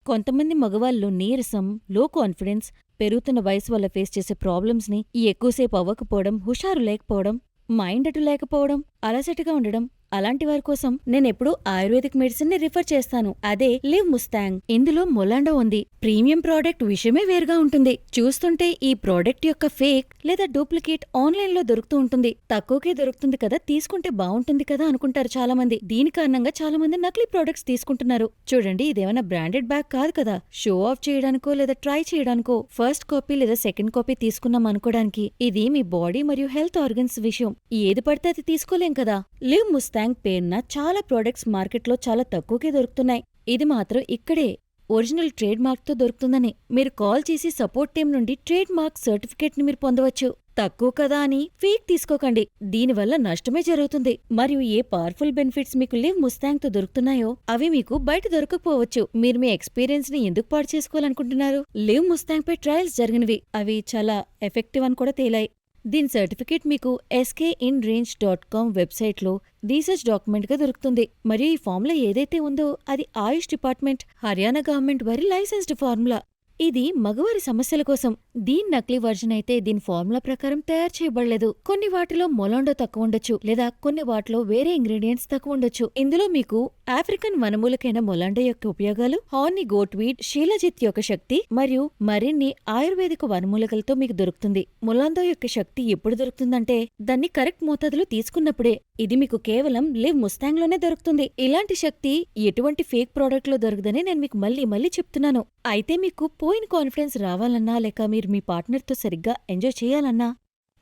కొంతమంది మగవాళ్ళు నీరసం, లో కాన్ఫిడెన్స్, పెరుగుతున్న వయసు వల్ల ఫేస్ చేసే ప్రాబ్లమ్స్‌ని ఈ ఎక్కువసేపు అవ్వకపోవడం, హుషారు లేకపోవడం, మైండ్ అటు లేకపోవడం, అలసటగా ఉండడం అలాంటి వారి కోసం నేనెప్పుడూ ఆయుర్వేదిక్ మెడిసిన్‌ని రిఫర్ చేస్తాను. అదే లివ్ ముస్తాంగ్. ఇందులో మొలాండో ఉంది. ప్రీమియం ప్రోడక్ట్ విషయమే వేరుగా ఉంటుంది. చూస్తుంటే ఈ ప్రోడక్ట్ యొక్క ఫేక్ లేదా డూప్లికేట్ ఆన్లైన్‌లో దొరుకుతూ ఉంటుంది. తక్కువకే దొరుకుతుంది కదా, తీసుకుంటే బావుంటుంది కదా అనుకుంటారు చాలామంది. దీని కారణంగా చాలామంది నకిలీ ప్రోడక్ట్స్ తీసుకుంటున్నారు. చూడండి, ఇదేమైనా బ్రాండెడ్ బ్యాగ్ కాదు కదా. షో ఆఫ్ చేయడానికో లేదా ట్రై చేయడానికో ఫస్ట్ కాపీ లేదా సెకండ్ కాపీ తీసుకున్నాం అనుకోడానికి. ఇది మీ బాడీ మరియు హెల్త్ ఆర్గన్స్ విషయం. ఏది పడితే అది తీసుకోలేం కదా. లివ్ ముస్తాంగ్ పేరున చాలా ప్రోడక్ట్స్ మార్కెట్లో చాలా తక్కువకే దొరుకుతున్నాయి. ఇది మాత్రం ఇక్కడే ఒరిజినల్ ట్రేడ్ మార్క్తో దొరుకుతుందని. మీరు కాల్ చేసి సపోర్ట్ టీం నుండి ట్రేడ్ మార్క్ సర్టిఫికేట్ని మీరు పొందవచ్చు. తక్కువ కదా అని ఫేక్ తీసుకోకండి. దీనివల్ల నష్టమే జరుగుతుంది. మరియు ఏ పవర్ఫుల్ బెనిఫిట్స్ మీకు లివ్ ముస్తాంగ్తో దొరుకుతున్నాయో అవి మీకు బయట దొరకకపోవచ్చు. మీరు మీ ఎక్స్పీరియన్స్ని ఎందుకు పాడు చేసుకోవాలనుకుంటున్నారు? లివ్ ముస్తాంగ్ పై ట్రయల్స్ జరిగినవి. అవి చాలా ఎఫెక్టివ్ అని కూడా తేలాయి. దీని సర్టిఫికేట్ మీకు skinrange.com వెబ్సైట్లో రీసెర్చ్ డాక్యుమెంట్గా దొరుకుతుంది. మరియు ఈ ఫార్ములా ఏదైతే ఉందో అది ఆయుష్ డిపార్ట్మెంట్, హర్యానా గవర్నమెంట్ వారి లైసెన్స్డ్ ఫార్ములా. ఇది మగవారి సమస్యల కోసం. దీని నకిలీ వర్జన్ అయితే దీని ఫార్ములా ప్రకారం తయారు చేయబడలేదు. కొన్ని వాటిలో మొలాండో తక్కువ ఉండొచ్చు, లేదా కొన్ని వాటిలో వేరే ఇంగ్రీడియంట్స్ తక్కువ ఉండొచ్చు. ఇందులో మీకు ఆఫ్రికన్ వనమూలికైన మొలాండో యొక్క ఉపయోగాలు, హార్నీ గోట్వీడ్, షీలజిత్ యొక్క శక్తి మరియు మరిన్ని ఆయుర్వేదిక వనమూలికలతో మీకు దొరుకుతుంది. మొలాండో యొక్క శక్తి ఎప్పుడు దొరుకుతుందంటే దాన్ని కరెక్ట్ మోతాదులో తీసుకున్నప్పుడే. ఇది మీకు కేవలం లివ్ ముస్తాంగ్ లోనే దొరుకుతుంది. ఇలాంటి శక్తి ఎటువంటి ఫేక్ ప్రోడక్ట్ లో దొరకదని నేను మీకు మళ్ళీ చెప్తున్నాను. అయితే మీకు పోయిన కాన్ఫిడెన్స్ రావాలన్నా, లేక మీరు మీ పార్ట్నర్తో సరిగ్గా ఎంజాయ్ చేయాలన్నా,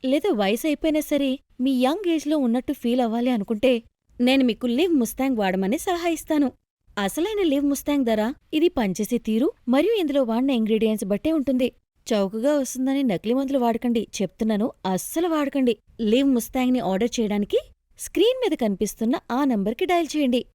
లేదా వయసు అయిపోయినా సరే మీ యంగ్ ఏజ్లో ఉన్నట్టు ఫీల్ అవ్వాలి అనుకుంటే నేను మీకు లివ్ ముస్తాంగ్ వాడమని సలహా ఇస్తాను. అసలైన లివ్ ముస్తాంగ్ ధర ఇది పనిచేసే తీరు మరియు ఇందులో వాడిన ఇంగ్రీడియంట్స్ బట్టే ఉంటుంది. చౌకగా వస్తుందని నకిలీ మందులు వాడకండి. చెప్తున్నాను, అస్సలు వాడకండి. లివ్ ముస్తాంగ్ని ఆర్డర్ చేయడానికి స్క్రీన్ మీద కనిపిస్తున్న ఆ నంబర్కి డయల్ చేయండి.